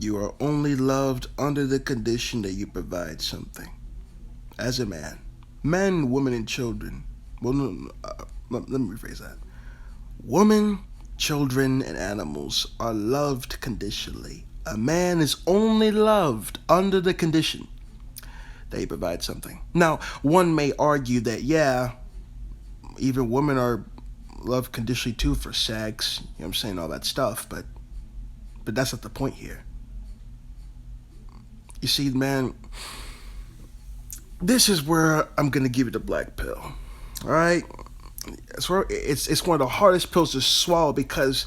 You are only loved under the condition that you provide something. As a man, men, women, and children. Well, no, let me rephrase that. Women, children, and animals are loved conditionally. A man is only loved under the condition that he provides something. Now, one may argue that, yeah, even women are loved conditionally too for sex, you know what I'm saying, all that stuff, but that's not the point here. You see, man, this is where I'm gonna give you the black pill. All right, it's one of the hardest pills to swallow because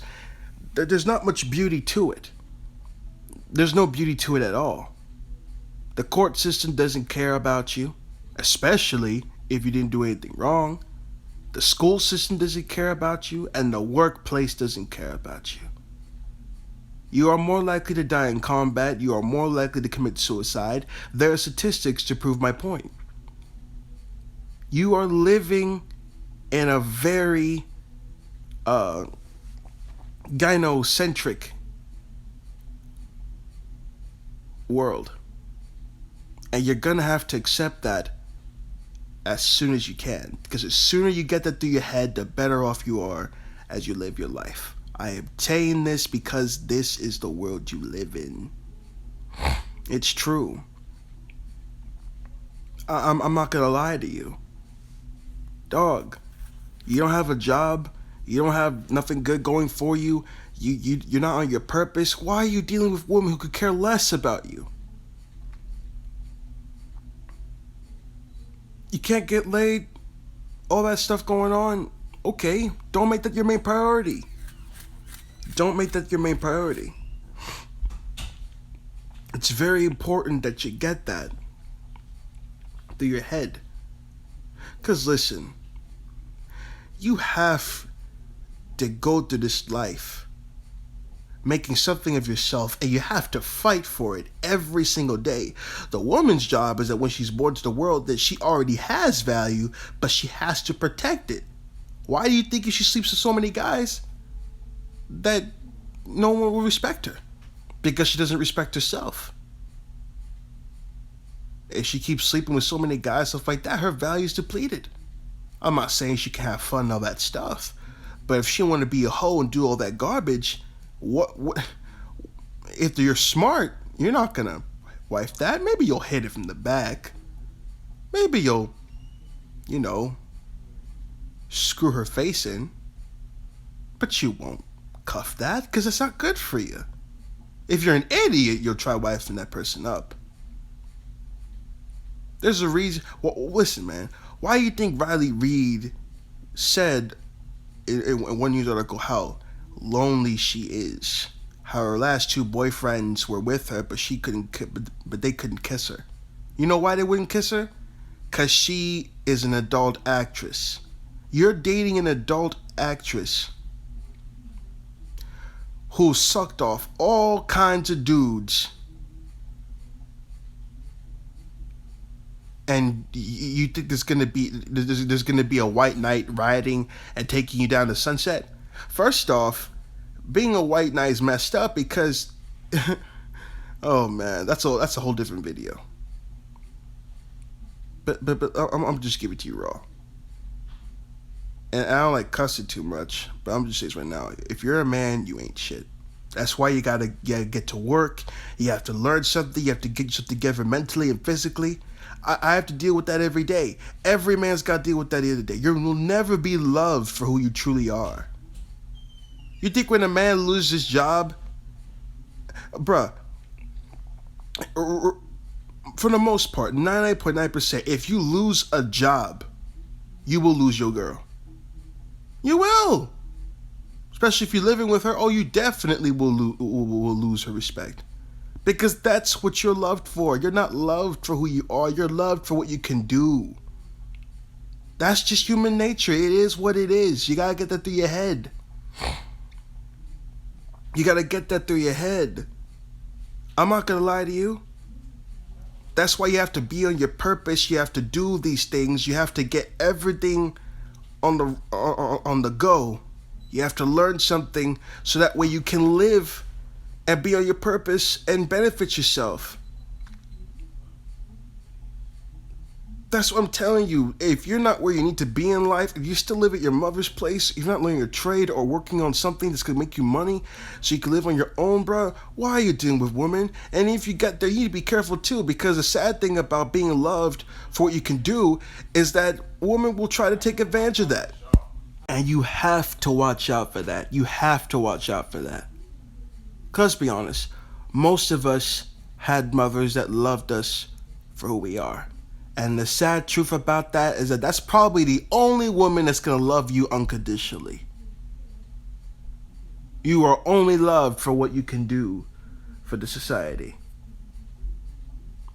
there's not much beauty to it. There's no beauty to it at all. The court system doesn't care about you, especially if you didn't do anything wrong. The school system doesn't care about you, and the workplace doesn't care about you. You are more likely to die in combat. You are more likely to commit suicide. There are statistics to prove my point. You are living in a very gynocentric world. And you're going to have to accept that as soon as you can. Because the sooner you get that through your head, the better off you are as you live your life. I obtain this because this is the world you live in. It's true. I'm not going to lie to you. Dog, you don't have a job. You don't have nothing good going for you. You're not on your purpose. Why are you dealing with women who could care less about you? You can't get laid. All that stuff going on. Okay, don't make that your main priority. Don't make that your main priority. It's very important that you get that through your head. Because listen, you have to go through this life making something of yourself, and you have to fight for it every single day. The woman's job is that when she's born to the world, that she already has value, but she has to protect it. Why do you think if she sleeps with so many guys, that no one will respect her? Because she doesn't respect herself. If she keeps sleeping with so many guys, stuff like that, her value is depleted. I'm not saying she can have fun and all that stuff, but if she want to be a hoe and do all that garbage, what if you're smart, you're not gonna wife that. Maybe you'll hit it from the back. Maybe you'll, screw her face in. But you won't cuff that because it's not good for you. If you're an idiot, you'll try wifing that person up. There's a reason. Well, listen, man. Why do you think Riley Reid said in one news article how lonely she is? How her last two boyfriends were with her, but they couldn't kiss her. You know why they wouldn't kiss her? Because she is an adult actress. You're dating an adult actress who sucked off all kinds of dudes, and you think there's gonna be a white knight riding and taking you down to Sunset? First off, being a white knight is messed up because oh man, that's a whole different video. But I'm just giving it to you raw. And I don't like cussing too much, but I'm just saying this right now. If you're a man, you ain't shit. That's why you gotta get to work. You have to learn something. You have to get yourself together mentally and physically. I have to deal with that every day. Every man's got to deal with that the other day. You will never be loved for who you truly are. You think when a man loses his job, bruh, for the most part, 99.9%, if you lose a job, you will lose your girl. You will. Especially if you're living with her, you definitely will lose her respect. Because that's what you're loved for. You're not loved for who you are. You're loved for what you can do. That's just human nature. It is what it is. You got to get that through your head. You got to get that through your head. I'm not going to lie to you. That's why you have to be on your purpose. You have to do these things. You have to get everything on the go. You have to learn something so that way you can live and be on your purpose and benefit yourself. That's what I'm telling you. If you're not where you need to be in life, if you still live at your mother's place, if you're not learning a trade or working on something that's gonna make you money so you can live on your own, bro, why are you dealing with women? And if you got there, you need to be careful too, because the sad thing about being loved for what you can do is that women will try to take advantage of that. And you have to watch out for that. You have to watch out for that. Because, be honest, most of us had mothers that loved us for who we are. And the sad truth about that is that that's probably the only woman that's going to love you unconditionally. You are only loved for what you can do for the society.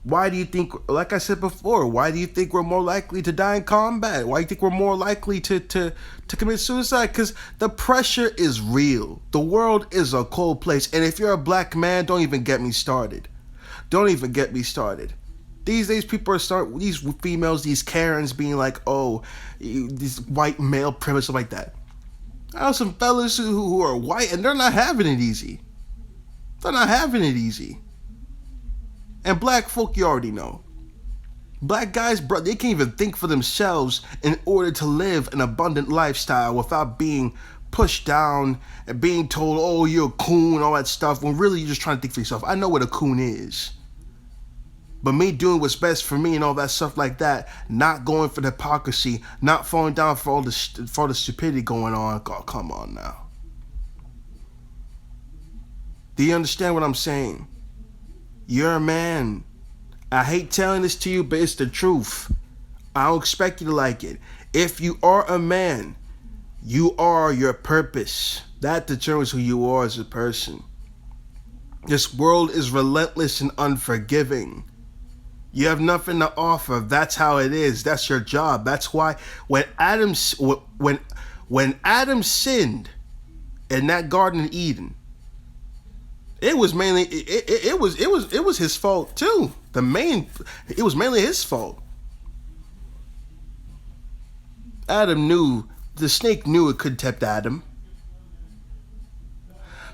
Why do you think, like I said before, why do you think we're more likely to die in combat? Why do you think we're more likely to commit suicide? Because the pressure is real. The world is a cold place. And if you're a black man, don't even get me started. Don't even get me started. These days, people are these females, these Karens being like, oh, this white male privilege, stuff like that. I know some fellas who are white and they're not having it easy. They're not having it easy. And black folk, you already know. Black guys, bro, they can't even think for themselves in order to live an abundant lifestyle without being pushed down and being told, oh, you're a coon, all that stuff, when really you're just trying to think for yourself. I know what a coon is. But me doing what's best for me and all that stuff like that, not going for the hypocrisy, not falling down for all the stupidity going on. God, come on now. Do you understand what I'm saying? You're a man. I hate telling this to you, but it's the truth. I don't expect you to like it. If you are a man, you are your purpose. That determines who you are as a person. This world is relentless and unforgiving. You have nothing to offer. That's how it is. That's your job. That's why when Adam sinned in that Garden of Eden, it was mainly it was his fault too. It was mainly his fault. The snake knew it could tempt Adam,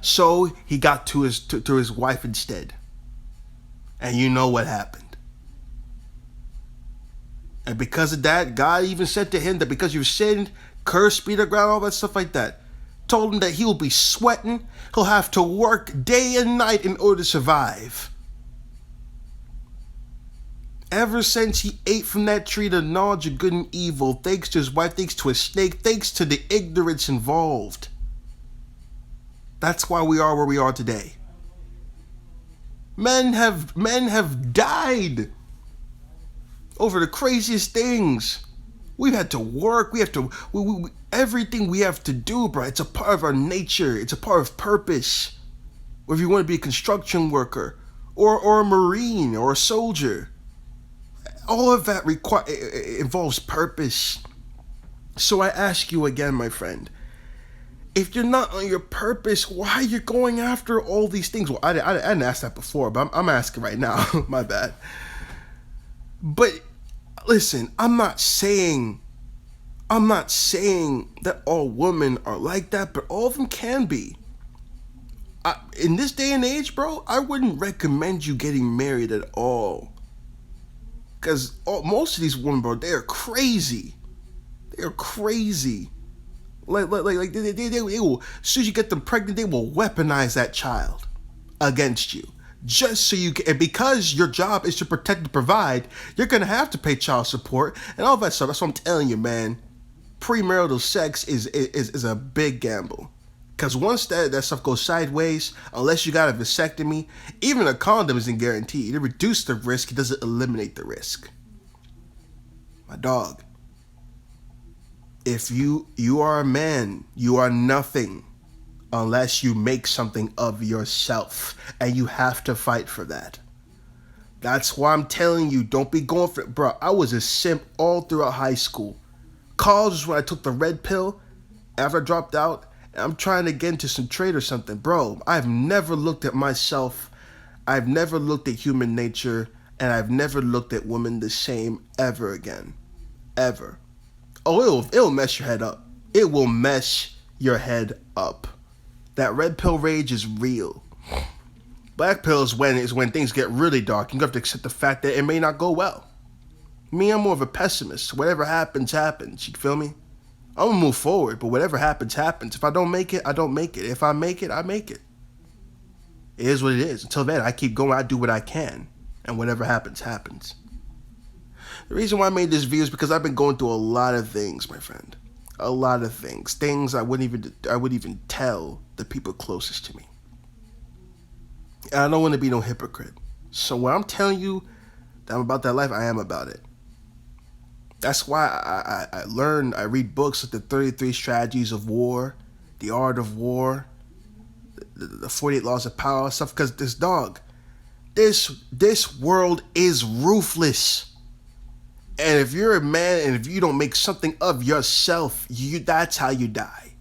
so he got to his wife instead. And you know what happened. And because of that, God even said to him that because you've sinned, cursed be the ground, all that stuff like that. Told him that he will be sweating. He'll have to work day and night in order to survive. Ever since he ate from that tree, the knowledge of good and evil, thanks to his wife, thanks to a snake, thanks to the ignorance involved. That's why we are where we are today. Men have died over the craziest things. We've had to work. Everything we have to do, bro. It's a part of our nature. It's a part of purpose. Whether you want to be a construction worker or a Marine or a soldier, all of that involves purpose. So I ask you again, my friend, if you're not on your purpose, why are you going after all these things? Well, I didn't ask that before, but I'm asking right now. My bad. But listen, I'm not saying that all women are like that, but all of them can be. In this day and age, bro, I wouldn't recommend you getting married at all. Because most of these women, bro, they are crazy. They are crazy. Like they will, as soon as you get them pregnant, they will weaponize that child against you. Just so you can, and because your job is to protect and provide, you're going to have to pay child support and all that stuff. That's what I'm telling you, man. Premarital sex is a big gamble. Because once that stuff goes sideways, unless you got a vasectomy, even a condom isn't guaranteed. It reduces the risk, it doesn't eliminate the risk. My dog. If you are a man, you are nothing unless you make something of yourself. And you have to fight for that. That's why I'm telling you, don't be going for it. Bro, I was a simp all throughout high school. College was when I took the red pill after I dropped out. I'm trying to get into some trade or something. Bro, I've never looked at myself. I've never looked at human nature. And I've never looked at women the same ever again. Ever. Oh, it'll mess your head up. It will mess your head up. That red pill rage is real. Black pill is when things get really dark. You have to accept the fact that it may not go well. Me, I'm more of a pessimist. Whatever happens, happens. You feel me? I'm gonna move forward, but whatever happens, happens. If I don't make it, I don't make it. If I make it, I make it. It is what it is. Until then, I keep going. I do what I can, and whatever happens, happens. The reason why I made this video is because I've been going through a lot of things, my friend. A lot of things. Things I wouldn't even tell the people closest to me. And I don't want to be no hypocrite. So when I'm telling you that I'm about that life, I am about it. That's why I read books like the 33 Strategies of War, The Art of War, the 48 Laws of Power, stuff, because this world is ruthless. And if you're a man and if you don't make something of yourself, that's how you die.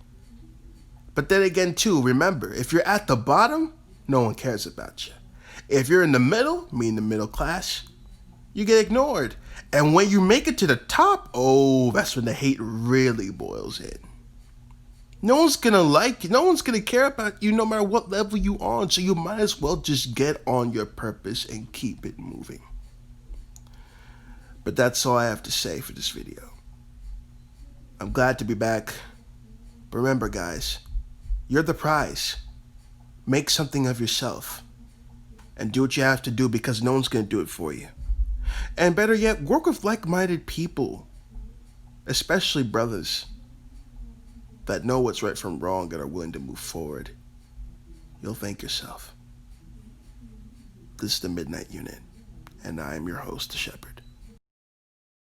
But then again, too, remember, if you're at the bottom, no one cares about you. If you're in the middle, meaning the middle class, you get ignored. And when you make it to the top, oh, that's when the hate really boils in. No one's gonna like you. No one's gonna care about you no matter what level you on. So you might as well just get on your purpose and keep it moving. But that's all I have to say for this video. I'm glad to be back. But remember, guys, you're the prize. Make something of yourself. And do what you have to do because no one's gonna do it for you. And better yet, work with like-minded people, especially brothers that know what's right from wrong and are willing to move forward. You'll thank yourself. This is the Midnight Unit, and I am your host, The Shepherd.